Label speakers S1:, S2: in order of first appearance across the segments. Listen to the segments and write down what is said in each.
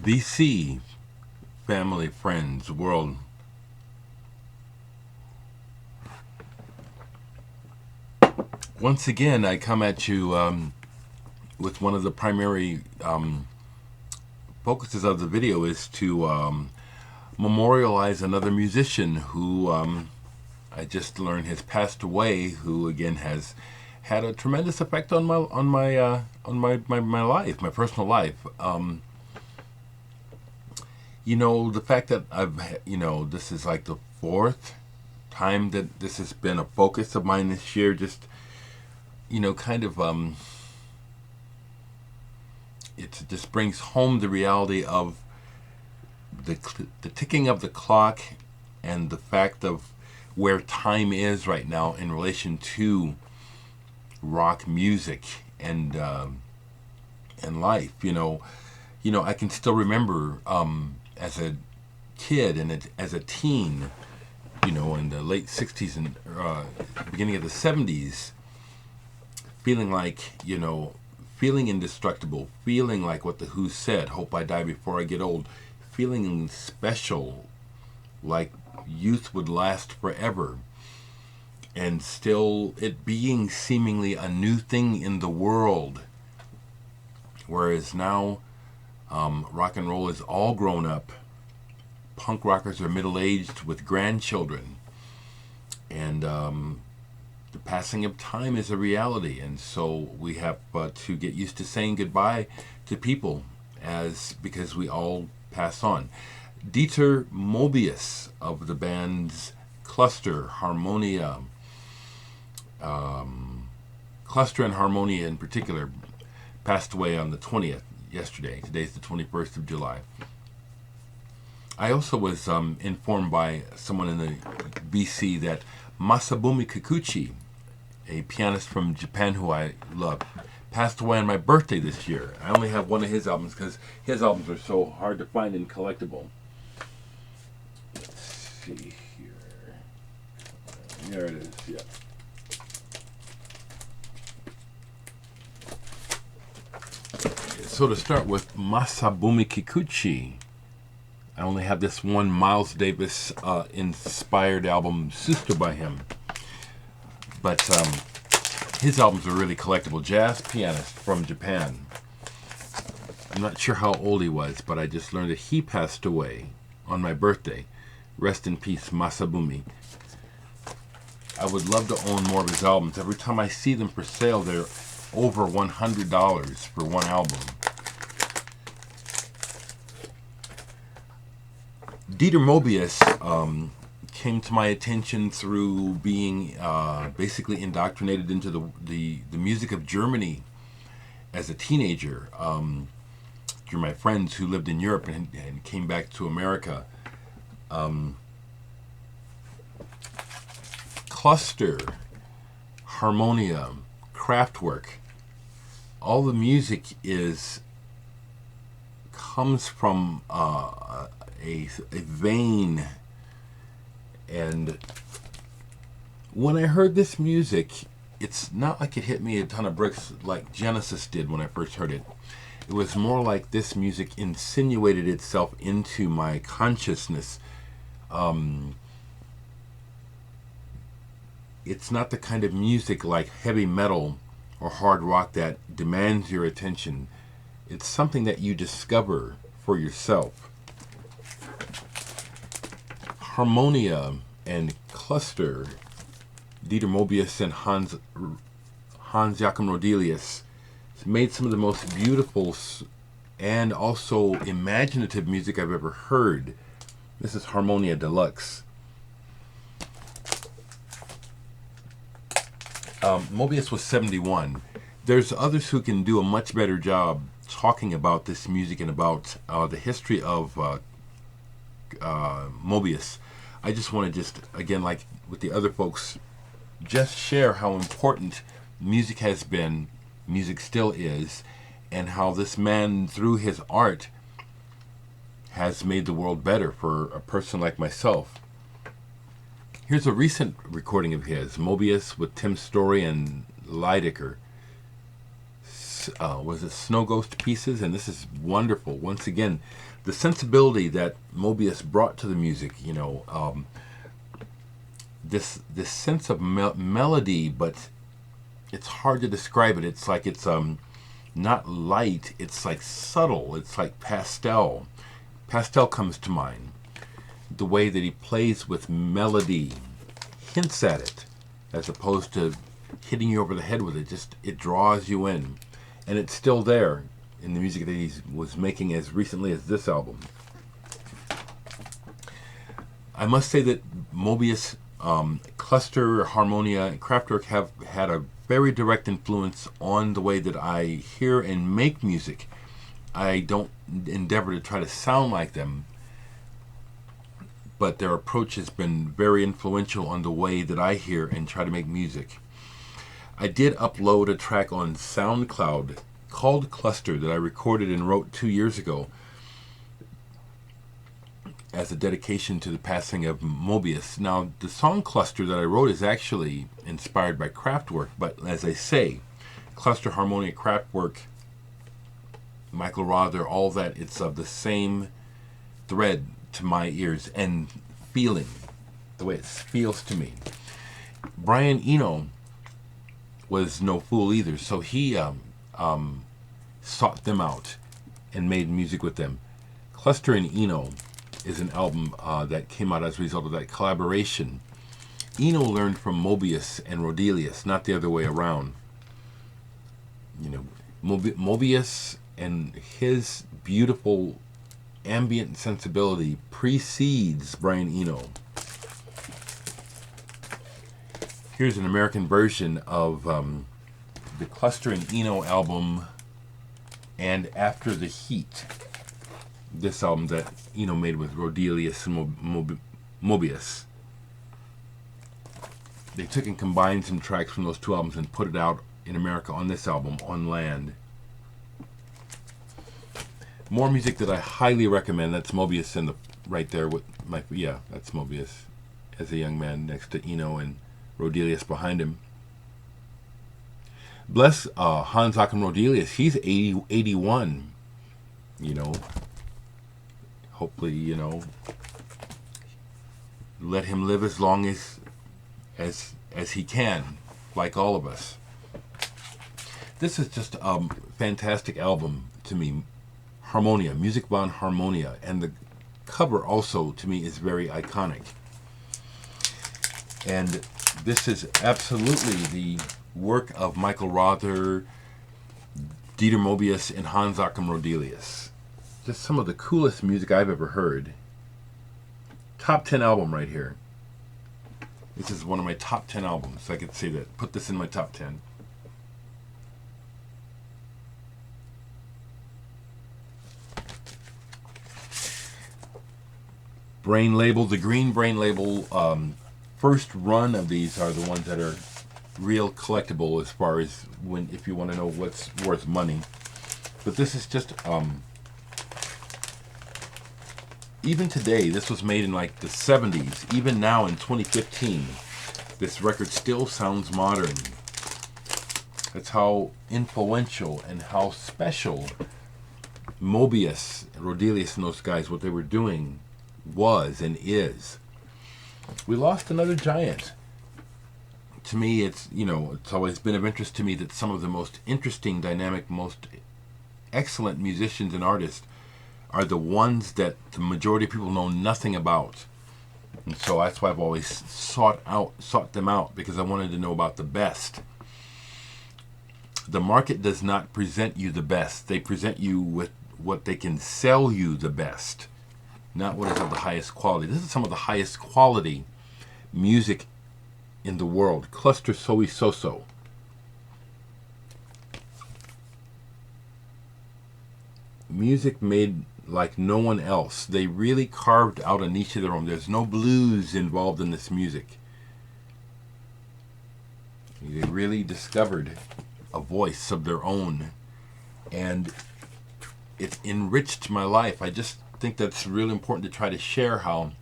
S1: BC, family, friends, world. Once again, I come at you with one of the primary focuses of the video is to memorialize another musician who I just learned has passed away. Who again has had a tremendous effect on my life, my personal life. The fact that this is like the fourth time that this has been a focus of mine this year. Just kind of it just brings home the reality of the ticking of the clock and the fact of where time is right now in relation to rock music and life. I can still remember as a kid and as a teen, in the late 60s and beginning of the 70s, feeling like, feeling indestructible, feeling like what the Who said, hope I die before I get old, feeling special, like youth would last forever, and still it being seemingly a new thing in the world. Whereas now, rock and roll is all grown up. Punk rockers are middle-aged with grandchildren. And the passing of time is a reality, and so we have to get used to saying goodbye to people because we all pass on. Dieter Moebius of the bands Cluster, Harmonia, Cluster and Harmonia in particular, passed away on the 20th, yesterday. Today's the 21st of July. I also was informed by someone in the BC that Masabumi Kikuchi, a pianist from Japan who I love, passed away on my birthday this year. I only have one of his albums because his albums are so hard to find and collectible. Let's see here. There it is, yeah. So to start with Masabumi Kikuchi, I only have this one Miles Davis inspired album, Sister, by him. But his albums are really collectible. Jazz pianist from Japan. I'm not sure how old he was, but I just learned that he passed away on my birthday. Rest in peace, Masabumi. I would love to own more of his albums. Every time I see them for sale, they're over $100 for one album. Dieter Moebius came to my attention through being basically indoctrinated into the music of Germany as a teenager through my friends who lived in Europe and came back to America. Cluster, Harmonia, Kraftwerk, all the music comes from a vein. And when I heard this music, it's not like it hit me a ton of bricks like Genesis did when I first heard it. It was more like this music insinuated itself into my consciousness. It's not the kind of music like heavy metal or hard rock that demands your attention. It's something that you discover for yourself. Harmonia and Cluster, Dieter Moebius and Hans Joachim Rodelius, made some of the most beautiful and also imaginative music I've ever heard. This is Harmonia Deluxe. Moebius was 71. There's others who can do a much better job talking about this music and about the history of Moebius. I just want to again, like with the other folks, just share how important music has been, music still is, and how this man, through his art, has made the world better for a person like myself. Here's a recent recording of his, Moebius with Tim Story and Lydecker. was it Snow Ghost Pieces, and this is wonderful. Once again, the sensibility that Moebius brought to the music, this sense of melody, but it's hard to describe it. It's like it's not light. It's like subtle. It's like pastel. Pastel comes to mind. The way that he plays with melody, hints at it, as opposed to hitting you over the head with it. Just it draws you in, and it's still there in the music that he was making as recently as this album. I must say that Moebius, Cluster, Harmonia, and Kraftwerk have had a very direct influence on the way that I hear and make music. I don't endeavor to try to sound like them, but their approach has been very influential on the way that I hear and try to make music. I did upload a track on SoundCloud called Cluster that I recorded and wrote 2 years ago as a dedication to the passing of Moebius. Now, the song Cluster that I wrote is actually inspired by Kraftwerk, but as I say, Cluster, Harmonia, Kraftwerk, Michael Rother, all that, it's of the same thread to my ears and feeling, the way it feels to me. Brian Eno was no fool either, so he sought them out and made music with them. Cluster and Eno is an album that came out as a result of that collaboration. Eno learned from Moebius and Rodelius, not the other way around. Moebius and his beautiful ambient sensibility precedes Brian Eno. Here's an American version of the Cluster and Eno album, and After the Heat. This album that Eno made with Rodelius and Moebius. They took and combined some tracks from those two albums and put it out in America on this album, On Land. More music that I highly recommend. That's Moebius in the right there with that's Moebius as a young man next to Eno and Rodelius behind him. Bless Hans Joachim Rodelius. He's 81. Hopefully, let him live as long as he can, like all of us. This is just a fantastic album to me. Harmonia, Music von Harmonia, and the cover also to me is very iconic. And this is absolutely the work of Michael Rother, Dieter Moebius, and Hans Joachim Rodelius. Just some of the coolest music I've ever heard. Top 10 album right here. This is one of my top 10 albums. I could say that. Put this in my top 10. Brain Label, the green Brain Label, first run of these are the ones that are real collectible as far as if you want to know what's worth money. But this is just even today, this was made in like the 70s. Even now in 2015, this record still sounds modern. That's how influential and how special Moebius, Rodelius, and those guys, what they were doing was and is. We lost another giant. To me, it's always been of interest to me that some of the most interesting, dynamic, most excellent musicians and artists are the ones that the majority of people know nothing about. And so that's why I've always sought them out, because I wanted to know about the best. The market does not present you the best. They present you with what they can sell you the best, not what is of the highest quality. This is some of the highest quality music in the world. Cluster Soi Soso. Music made like no one else. They really carved out a niche of their own. There's no blues involved in this music. They really discovered a voice of their own, and it enriched my life. I just think that's really important to try to share how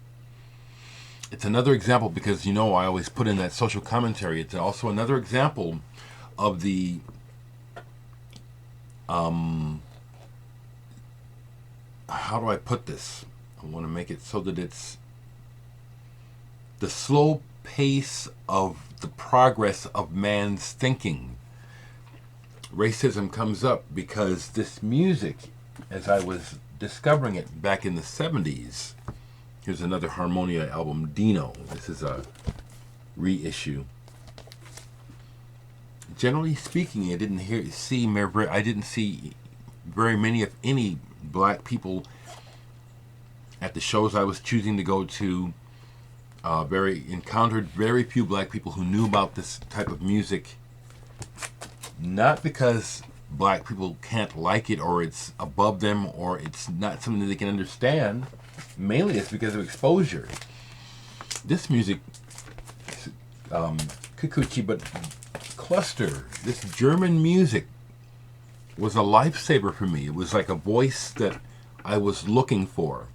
S1: it's another example, because I always put in that social commentary. It's also another example of the how do I put this? I want to make it so that it's the slow pace of the progress of man's thinking. Racism comes up because this music, as I was discovering it back in the 70s, here's another Harmonia album, Dino. This is a reissue. Generally speaking, I didn't see very many, if any, black people at the shows I was choosing to go to. Encountered very few black people who knew about this type of music. Not because black people can't like it or it's above them or it's not something that they can understand. Mainly it's because of exposure. This music, Kikuchi, but Cluster, this German music was a lifesaver for me. It was like a voice that I was looking for.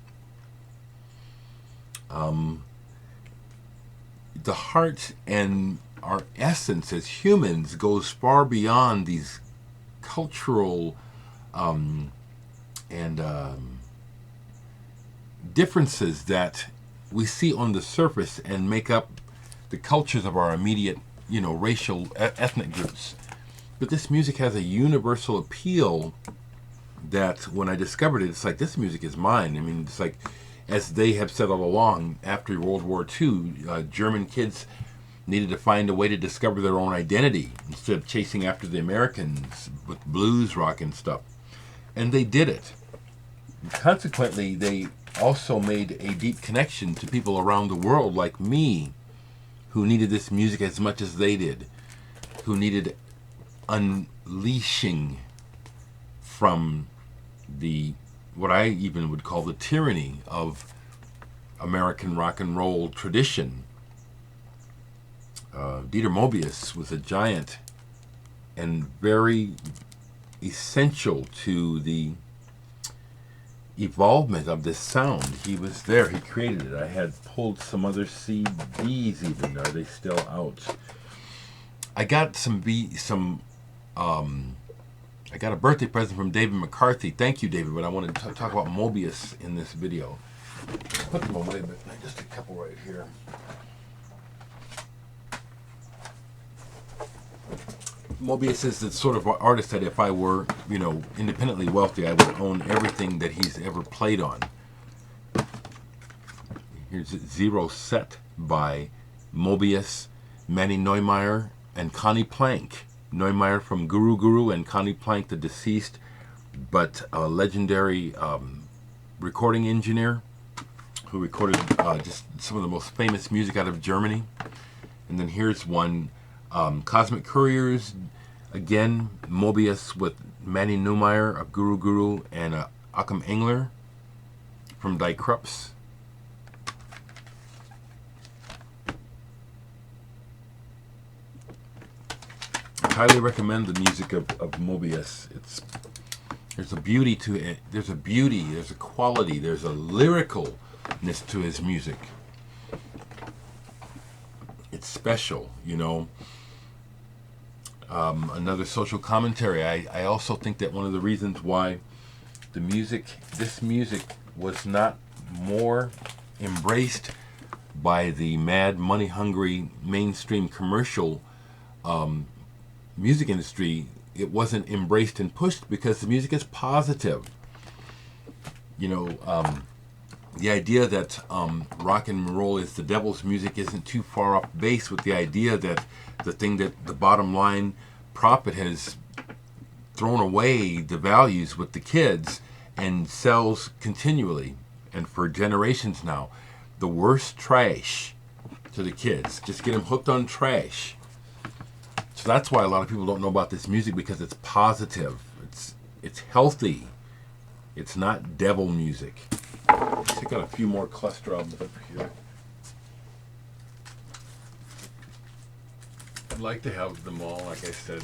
S1: The heart and our essence as humans goes far beyond these cultural differences that we see on the surface and make up the cultures of our immediate, racial, ethnic groups. But this music has a universal appeal that when I discovered it, it's like, this music is mine. I mean, it's like, as they have said all along, after World War II, German kids needed to find a way to discover their own identity instead of chasing after the Americans with blues rock and stuff. And they did it. Consequently, they also made a deep connection to people around the world like me who needed this music as much as they did, who needed unleashing from what I even would call the tyranny of American rock and roll tradition. Dieter Moebius was a giant and very essential to the evolvement of this sound. He was there. He created it. I had pulled some other CDs even. Are they still out? I got I got a birthday present from David McCarthy. Thank you, David, but I wanted to talk about Moebius in this video. Put them away, but just a couple right here. Moebius is the sort of artist that if I were, independently wealthy, I would own everything that he's ever played on. Here's Zero Set by Moebius, Manny Neumeier, and Connie Plank. Neumeier from Guru Guru and Connie Plank, the deceased, but a legendary recording engineer who recorded just some of the most famous music out of Germany. And then here's one, Cosmic Couriers, again, Moebius with Manny Neumeier of Guru Guru and Achim Engler from Die Krups. I highly recommend the music of Moebius. There's a beauty to it. There's a quality, there's a lyricalness to his music. It's special, Another social commentary. I also think that one of the reasons why this music was not more embraced by the mad, money-hungry, mainstream commercial music industry, it wasn't embraced and pushed because the music is positive. The idea that rock and roll is the devil's music isn't too far off base with the idea that the thing that the bottom line profit has thrown away the values with the kids and sells continually and for generations now. The worst trash to the kids. Just get them hooked on trash. So that's why a lot of people don't know about this music, because it's positive. It's healthy. It's not devil music. Let's take out a few more cluster albums up here. I'd like to have them all, like I said.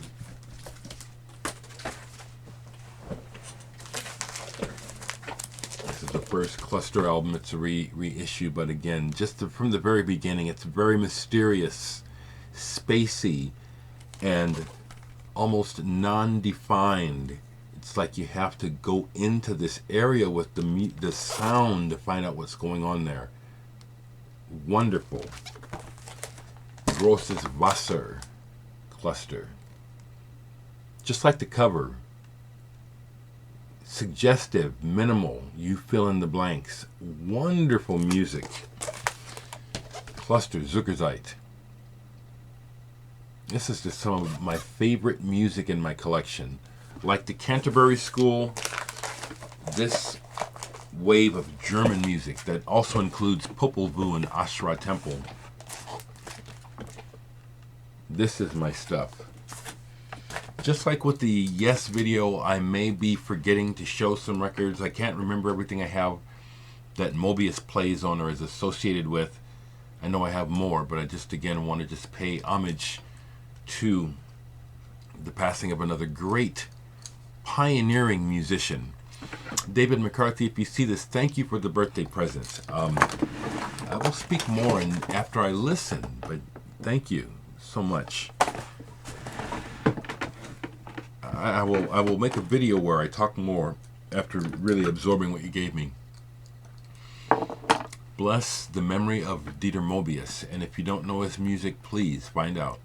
S1: This is the first cluster album. It's a reissue, but again, just from the very beginning, it's very mysterious, spacey, and almost non-defined. It's like you have to go into this area with the sound to find out what's going on there. Wonderful. Großes Wasser cluster. Just like the cover. Suggestive, minimal, you fill in the blanks. Wonderful music. Cluster, Zuckerzeit. This is just some of my favorite music in my collection. Like the Canterbury School, this wave of German music that also includes Popol Vuh and Ashra Temple. This is my stuff. Just like with the Yes video, I may be forgetting to show some records. I can't remember everything I have that Moebius plays on or is associated with. I know I have more, but I just again want to just pay homage to the passing of another great pioneering musician. David McCarthy, if you see this, thank you for the birthday present. I will speak more after I listen, but thank you so much. I will make a video where I talk more after really absorbing what you gave me. Bless the memory of Dieter Moebius, and if you don't know his music, please find out.